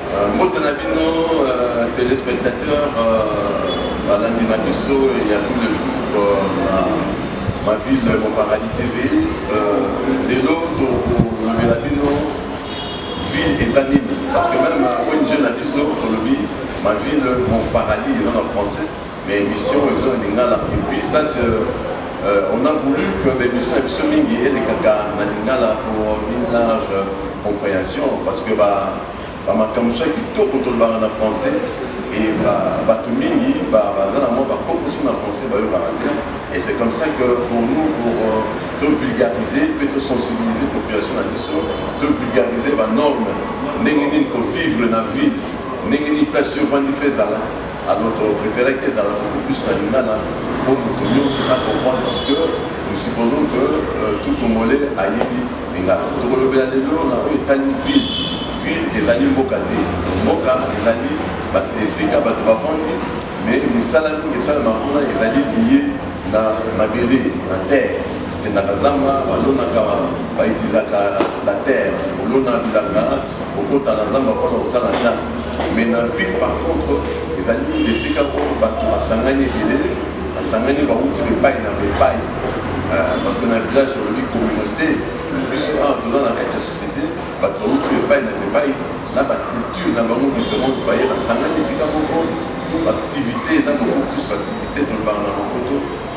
Motanabino, téléspectateurs, à l'Andinabiso, il y a tous les jours ma ville, mon paradis TV, de l'autre, le Belabino, ville et anime. Parce que même quand je n'habite ma ville, mon paradis, ils ont en français, mais émission, ils ont en lingala. Et puis ça, on a voulu que l'émission soit mingi et les caca, na lingala pour une large compréhension, parce que ma camusha qui toque autour de en français et tout mingi en français et c'est comme ça que pour nous pour te vulgariser peut te sensibiliser pour population à l'histoire te vulgariser la norme n'engeni pour vivre la vie n'engeni place sur vendre faisala à notre préféré que ça beaucoup plus la pour nous connaître comprendre parce que nous supposons que tout Congolais a yébi lingala tout le Bénin on a une ville les alliés Mokate, Moka, les alliés, les Sika, mais les salami, les salamakuna, les alliés liés dans la belé, la terre, et dans la zamba, la terre, l'ona bilanga, au côté de la zamba, on a la chasse. Mais dans la ville, par contre, les alliés, les Sika, à Sangani belé, à Sangani, on a les pailles dans les pailles. Parce que dans le village, sur la communauté, le plus souvent, dans la société, on a les pailles dans les pailles. La culture, la langue différente, la sangane ici l'activité, ça beaucoup plus l'activité dans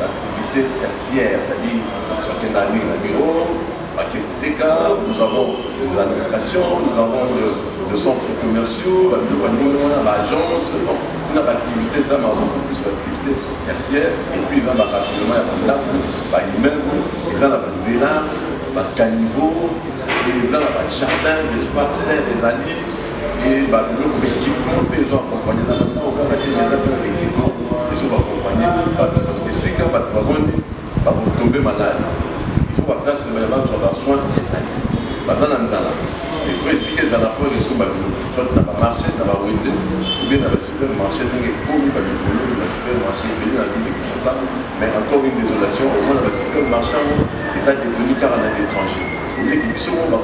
l'activité tertiaire, c'est-à-dire la bureau, nous avons des administrations, nous avons des centres commerciaux, l'agence, une activité, ça m'a beaucoup plus l'activité tertiaire, et puis dans le rassemblement, il y a immeuble, ils ont la nzela, caniveau, ils ont un jardin d'espace vert des alliés et l'équipement ils ont accompagné ça maintenant on va mettre des équipements ils ont accompagné parce que si quand vous tombez malade il faut la place sur la soin des alliés il faut essayer que ça n'a pas reçu soit dans le marché dans la route ou bien dans le supermarché dans les commis dans le supermarché dans la ville de Kinshasa mais encore une désolation au moins dans le supermarché et ça est détenu car on a des étrangers il y a des gens qui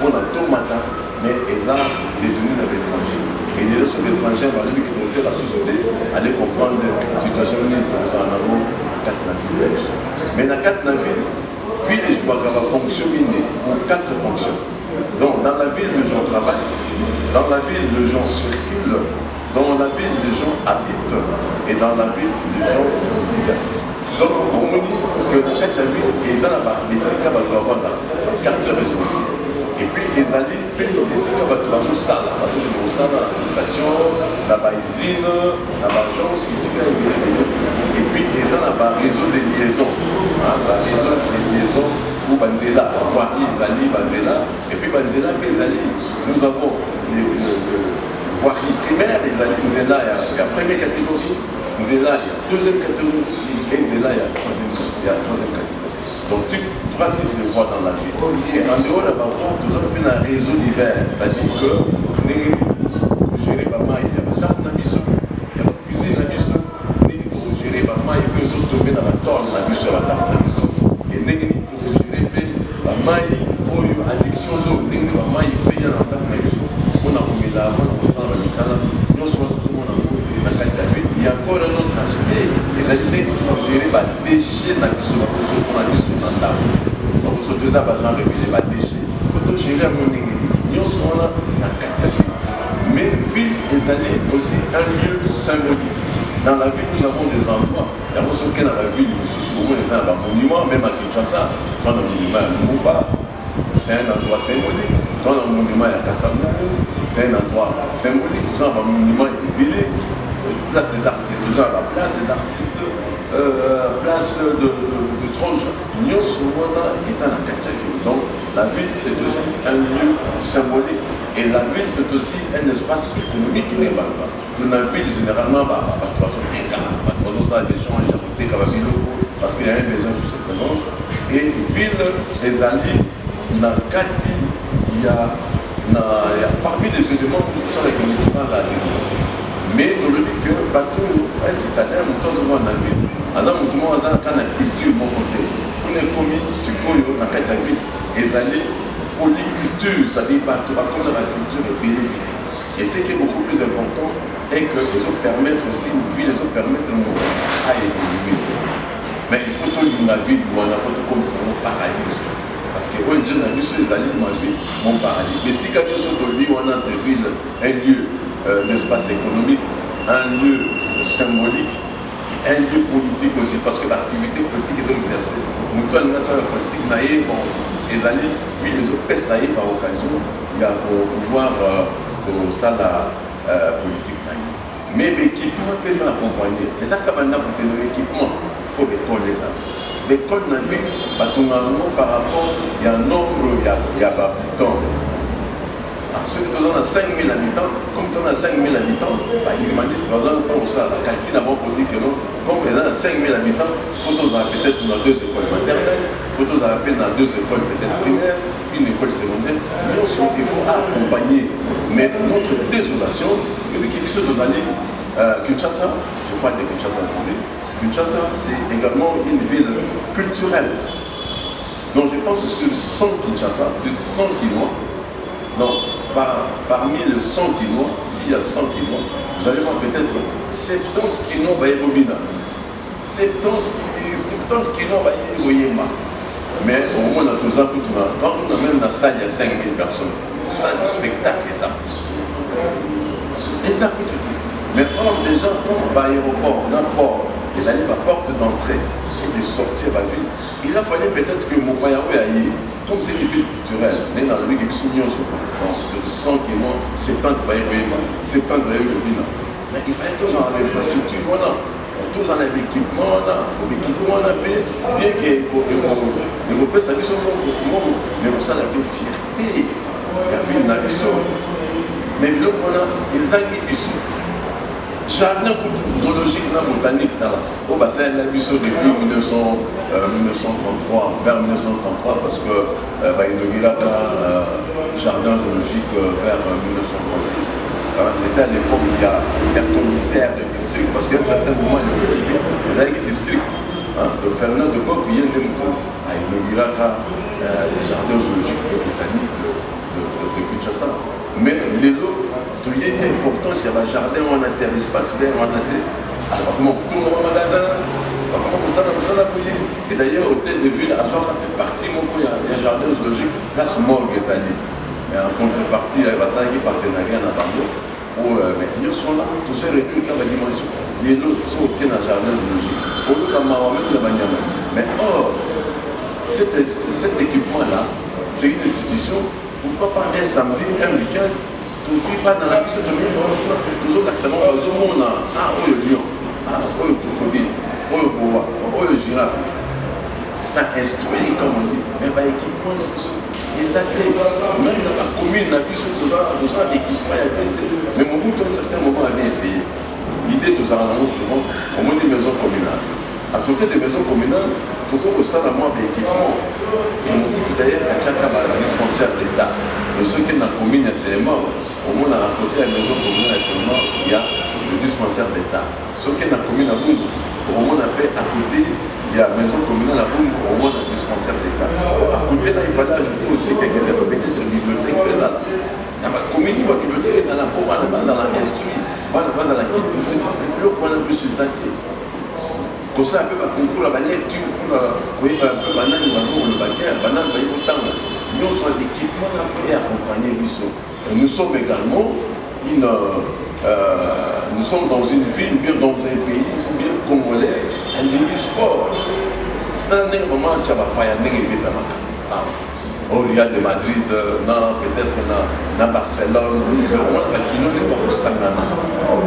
ont tout matin, mais ils ont détenu dans l'étranger. Et les autres étrangers, qui ont été la société, aller comprendre la situation de en 4 navires. Mais dans 4 navires, ville et joueurs fonctionnent pour 4 fonctions. Donc dans la ville, les gens travaillent, dans la ville, les gens circulent, dans la ville, les gens habitent, et dans la ville, les gens se divertissent. Donc, on me dit que dans cette ville, ils ont les Sika quartier résidentiel. Et puis, ils ont les Sika l'administration, la usine, l'agence, et puis, ils ont un réseau de liaison. Réseau de liaison où Banzela, Wari, Zali, Banzela, et puis Banzela, nous avons les voiries primaires, les Zali, Nzela, il y a première catégorie. Nzela, il y a deuxième catégorie et Nzela, il y a troisième catégorie. Donc, tu trois types de voies dans la ville. Et en dehors de la voie, nous avons un réseau divers, c'est-à-dire que pour gérer ma maille, il y a la tarte dans il y a la cuisine dans pour gérer ma maille, eux autres tomber dans la torse dans la tarte dans et pour gérer ma maille, pour addiction d'eau, ma maille fait dans la tarte dans on a remis là, on sent la misala, nous sommes toujours il y a encore un autre aspect, les habitants pour gérer les déchets dans le sol, surtout dans le sol, dans le sol, il faut gérer à mon église. Nous sommes là dans Katiavi. Mais ville est allée aussi un lieu symbolique. Dans la ville, nous avons des endroits. Il y a aussi dans la ville, nous sommes un monument, même à Kinshasa, dans le monument à Lumumba, c'est un endroit symbolique. Dans le monument à Kassavu, c'est un endroit symbolique. Tout ça, un monument est place des artistes, la place des artistes, place de tronche. Nous sommes là et ça n'a qu'à. Donc la ville c'est aussi un lieu symbolique et la ville c'est aussi un espace économique qui n'est pas là. Dans la ville généralement, ça échange, parce qu'il y a un besoin qui se présente. Et ville des alliés, dans Kati, il y a parmi les éléments qui sont les communautés à mais tu le dis que bateau c'est à l'air nous tous on a vu azam tout le monde a quand la culture mon côté on est commis sur quoi on a qu'à vie et aller polyculture, c'est-à-dire comme dans la culture est bénéfique. Et ce qui est beaucoup plus important est que les autres permettent aussi une vie, les autres permettent à évoluer. Mais il faut que la vie, on a fait comme ça, mon paradis. Parce que quand je n'ai vu sur les alliés, ma vie, mon paradis. Mais si quand on a ces villes, un lieu d'espace économique, un lieu symbolique, un lieu politique aussi, parce que l'activité politique est exercée. Nous, on a ça, la politique, les alliés, vu les autres pèsent par occasion, il y a pour pouvoir pour ça la politique. Mais l'équipement peut faire accompagner. Et ça, quand on a pour tenir l'équipement, il faut l'école les amis. L'école dans la ville, par rapport, il y a un nombre, il y a d'habitants. Ceux qui ont 5 000 habitants, comme on a 5 000 habitants, il m'a dit, c'est par exemple, comme ça, la calcul d'abord pour dire que non, comme on a 5 000 habitants, il faut peut-être dans 2 écoles maternelles, il faut dans 2 écoles peut-être primaires, une école secondaire. Nous, il faut accompagner. Mais notre désolation, Kinshasa, je parle de Kinshasa aujourd'hui, Kinshasa, c'est également une ville culturelle. Donc je pense que sur 100 Kinshasa, sur 100 Kinois, donc parmi les 100 Kinois, s'il y a 100 Kinois, vous allez voir peut-être 70 Kinois Baïbobina, 70 Kinois Baïbobina. Mais au moins, on a même dans la salle, il y a 5 000 personnes. Salle de spectacle, les accoutils. Mais or, déjà, comme l'aéroport, n'importe, les alliés à porte d'entrée et de sortie à la ville, il a fallu peut-être que mon payao aille, comme c'est une ville culturelle, mais dans la ville qui sont sur 100 km, 70 baïbobina, 70 baïbobina. Mais il fallait tous en l'infrastructure, tous en l'équipement, bien que les Européens s'habillent sur le monde, mais on s'en a une fierté. Il y a une ambition. Mais là, on a des ambitions. Jardin zoologique, botanique, au bassin de l'ambition depuis 1933, vers 1933, parce que inaugura le jardin zoologique vers 1936. C'était à l'époque où il y a un commissaire de district, parce qu'à un certain moment, les alliés district, de Fernand de Gaulle, qui a inauguré le jardin zoologique et botanique de Kinshasa. Mais les lots, il y a une importance, il y a un jardin, on a un espace vert, on a comment tout le magasin, comment ça l'a payé. Et d'ailleurs, au hôtel de ville, à Zoara, partie, il y a un jardin zoologique, place morgue, les alliés. Et en contrepartie, il y a un partenariat à Bambo. Mais nous sommes là, tous ces réduits qui ont la dimension. Les lots sont au jardin zoologique. Au lieu de mais or, cet équipement-là, c'est une institution. Pourquoi pas un samedi, un week-end, toujours pas dans la piste de toujours l'accent au monde, le lion, le crocodile, le boa, le girafe. Ça instruit, comme on dit, mais l'équipement de les athlètes, même dans la commune, la piste de l'équipement, mais mon bout, à un certain moment, avait essayé. L'idée, tout ça, souvent, au moins des maisons communales. À côté des maisons communales, tout le monde a moins d'équipement. Et mon bout, d'ailleurs, à chaque dispensaire d'État. De ceux qui sont dans la commune, il y a CMA. Au moins, à côté de la maison communale, il y a le dispensaire d'État. Ceux qui sont dans la commune à Bungu, au moins, à côté, il y a la maison communale à Bungu, au moins, le dispensaire d'État. À côté, là, il fallait ajouter aussi quelque chose, peut-être une bibliothèque faisable. Dans la commune, il faut la bibliothèque, c'est la pauvre, à la base, à la instruire, à la base, à la cultiver. Le point de vue sur ça, comme ça, un peu de concours à la lecture, pour un peu de banane, le banane, autant. Nous sommes l'équipement à faire accompagner Bissot. Et nous sommes également nous sommes dans une ville, ou bien dans un pays, ou bien congolais, un ligne sport. Dans un moment, tu vas pas y aller au Real de Madrid, peut-être dans Barcelone, mais au moins, il n'y a pas de Sangana.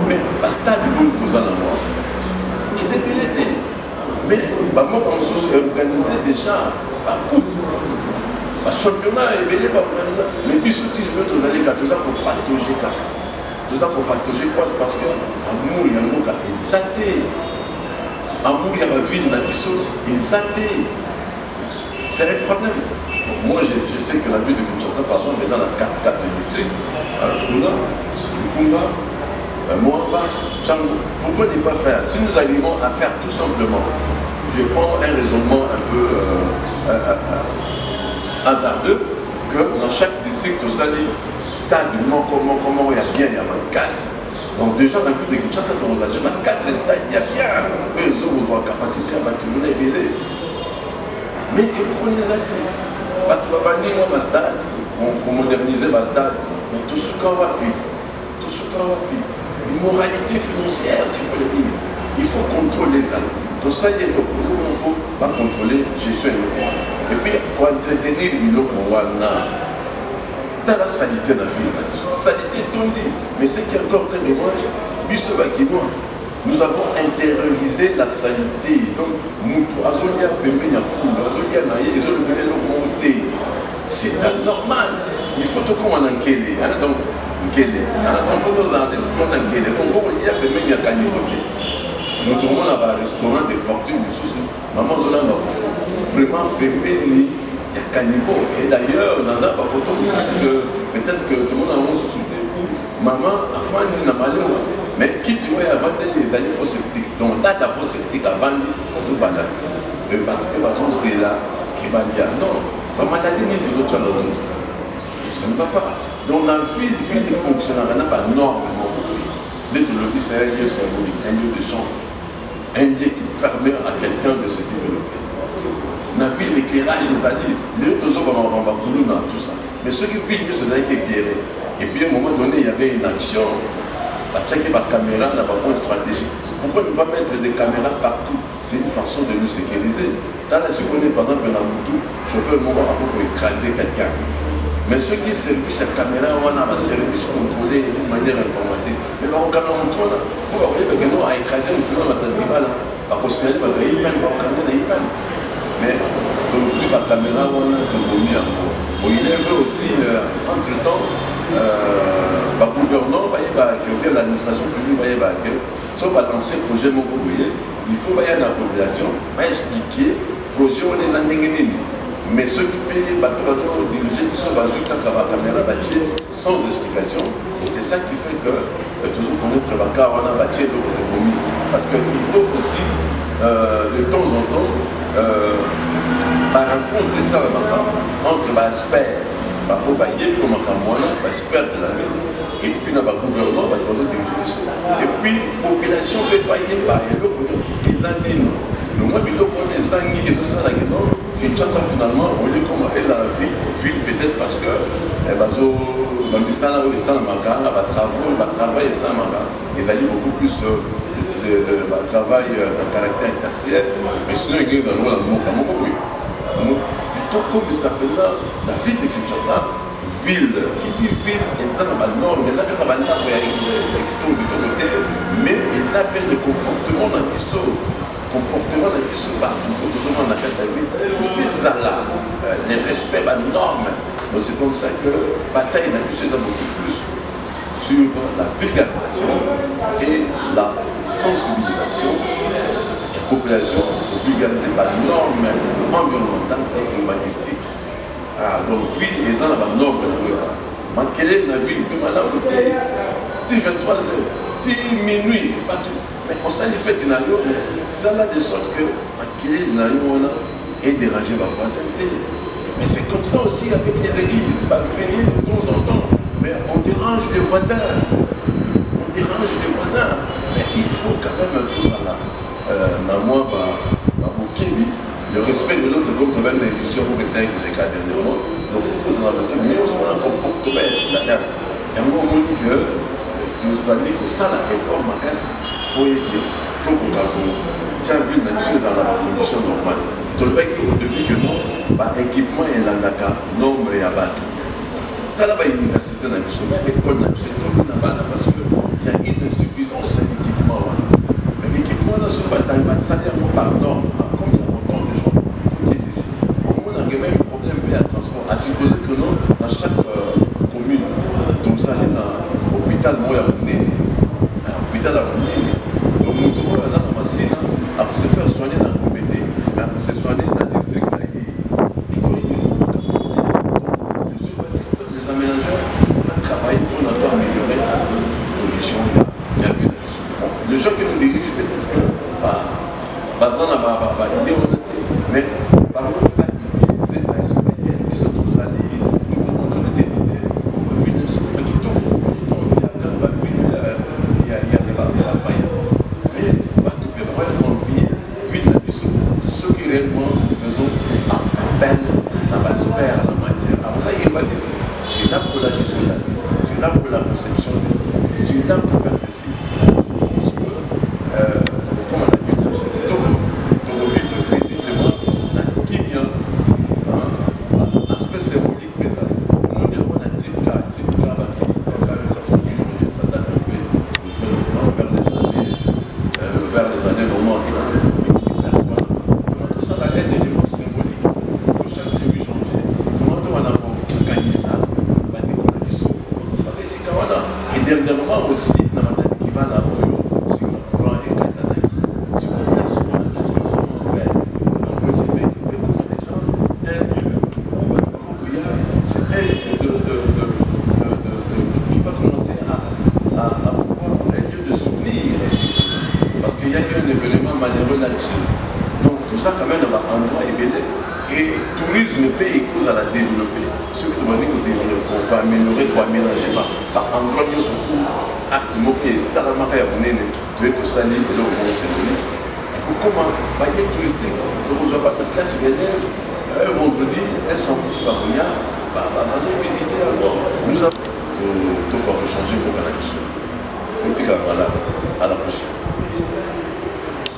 Mais le stade de nous en moi. Ils étaient l'été. Mais moi, on s'est organisé déjà à coupe. Le championnat est bien organisé. Mais puis, surtout, tout ça pour partager caca. Tout ça pour partager quoi? C'est parce que l'amour, il y a un mot qui est exalté. L'amour, il y a la ville, il y a exalté. C'est un problème. Donc, moi, je sais que la ville de Kinshasa, par exemple, dans la 4 districts, à Funa, Lukunga, Moamba, Tchango, pourquoi ne pas faire? Si nous arrivons à faire tout simplement, je prends un raisonnement un peu hasardeux, que dans chaque district, au Sali, stade, comment il y a bien, il y a ma casse. Donc déjà, dans la ville de Kinshasa, on a 4 stades, il y a bien. Eux ont la capacité à tourner et mais ils connaissent ça. Parce que on stade, on moderniser le stade, mais tout ce qu'on va payer. Tout ce qu'on va payer. L'immoralité financière, s'il faut le dire. Il faut contrôler ça. Tout ça, il ne faut pas contrôler gestion et puis, pour entretenir le dans la saleté dans la ville. Saleté, tout dit. Mais ce qui est encore très dommage, nous avons intériorisé la saleté. Donc, c'est normal. Il faut tout qu'on en enquête. Donc, il faut tous en esprit en enquête. Nous trouvons un restaurant de fortune, maman Zola vraiment il y a qu'un niveau. Et d'ailleurs, dans un photo, peut-être que tout le monde a un souci où maman a vendu dans Malio. Mais qui tu vois avant les années faux sceptiques. Donc là, la faux sceptique avant, on se bat la fou. Et c'est là qui va dire non. La maladie n'est toujours à l'autre. Ça ne va pas. Donc la vie de fonctionnaire, on n'a pas normalement. Dès que le lobby, c'est un lieu symbolique, un lieu d'échange. Un lieu qui permet à quelqu'un de se développer. Dans la ville, l'éclairage des alliés, les autres ont dans tout ça. Mais ceux qui vivent, c'est ça qui est éclairé. Et puis à un moment donné, il y avait une action. Il y a une caméra, il y a une stratégie. Pourquoi ne pas mettre des caméras partout? C'est une façon de nous sécuriser. Dans la seconde, par exemple, dans Moutou, chauffeur moment pour écraser quelqu'un. Mais ceux qui servent cette caméra, on a un service contrôlé d'une manière informatique. Mais quand on a un tour, on va voir que nous avons écrasé un tour dans la tribune. Parce que c'est un peu de mais donc la caméra, on a tout mis encore. Il est vrai aussi, entre-temps, le gouvernement, l'administration publique, sauf l'ancien projet, il faut que la population expliquer le projet où les gens. Mais ceux qui payent, diriger tout ça, la caméra sans explication. Et c'est ça qui fait que toujours connaître le cas, on a bâti l'autonomie. Parce qu'il faut aussi, de temps en temps, rencontrer ça entre l'expert, l'expert de la ville, et puis le gouvernement, et puis la population peut faillir par les années. Donc, moi, les années, Kinshasa, finalement, on est comme les à la ville, peut-être parce que les travail, ils allaient beaucoup plus de travail de caractère tertiaire, mais sinon, il y a du tout comme il s'appelle là, la ville de Kinshasa, ville, qui dit ville, et ça n'a pas de normes, mais ça n'a pas de normes, mais ils appellent le comportement dans l'issue. Comportement dans l'issue partout, comportement dans la ville, il fait ça là, les respects, les normes. Donc c'est comme ça que la bataille n'a plus beaucoup plus sur la vulgarisation et la sensibilisation de la population pour vulgariser les normes environnementales et urbanistiques. Donc, ville, les gens ont des normes. Mais quelle est la ville que madame dit 23h, dit minuit, pas tout. Mais on s'en fait une année, mais ça là de sorte que quelle est l'année est dérangé par la voisinité. Mais c'est comme ça aussi avec les églises, pas veiller de temps en temps. Mais on dérange les voisins. On dérange les voisins. Mais il faut quand même tout ça là. Dans moi, le respect de l'autre, comme tu as une émission pour essayer de les cas dernièrement, il faut tous en avoir mieux, on a un comportement. Il y a un moment où on dit que tu as dit que ça, la réforme, pour aider, pour qu'on tu as vu une chose dans la condition normale. Tu as dit au début que non, l'équipement est là, nombre et abattu. Tu as là l'université dans le sommet, l'école dans le sommet, parce qu'il y a une insuffisance d'équipement. Mais l'équipement dans ce bataille, ça vient par norme. Comme il y a autant de gens, il faut qu'il y ait ceci. On a même un problème de transport. À supposer que non, dans chaque commune, donc ça allait dans l'hôpital, moi, il y a un néné. L'hôpital a un néné. Donc, nous trouvons dans la machine, après se faire soigner dans le comité, mais après se soigner dans le district. Il faut les urbanistes, les aménageurs, il faut travailler pour améliorer la condition. Il y a vu là-dessus. Les gens qui nous dirigent, peut-être que, basant sur l'idée, mais par contre, pas utiliser la SPL, ils sont tous alliés, nous là pour la conception de ceci. Tu es là pour faire ceci. Je pense que, comme on a vu, tu revivre le plaisir de moi, qui vient, aspect symbolique faisable. On dirait qu'on a type K, ça date un peu vers les années 90. Tout ça, la lettre d'éléments symboliques. Pour chaque 8 janvier, tout le monde a gagné ça. Et dernièrement aussi, dans ma tête qui va là-haut, sur le courant et Katana, sur la place, qu'est-ce qu'on a fait? Donc, c'est vrai que comme des gens, un lieu où c'est un lieu qui va commencer à pouvoir, un lieu de souvenir, parce qu'il y a eu un événement malheureux là-dessus. Donc, tout ça, quand même, dans l'endroit est béni. Et le tourisme paye et cause à la développer. Ce que tu m'as dit que développer, pour améliorer, pour aménager, par endroit, nous sommes acte moqué, salamaka ya bonene, tu es tout ça libre de mon symbolique. Du coup, comment, baguette touristique, tu ne reçois pas ta classe d'élèves, un vendredi, un samedi, par rien, visiter alors. Nous avons tout pour changer mon canal. On dit qu'à la prochaine.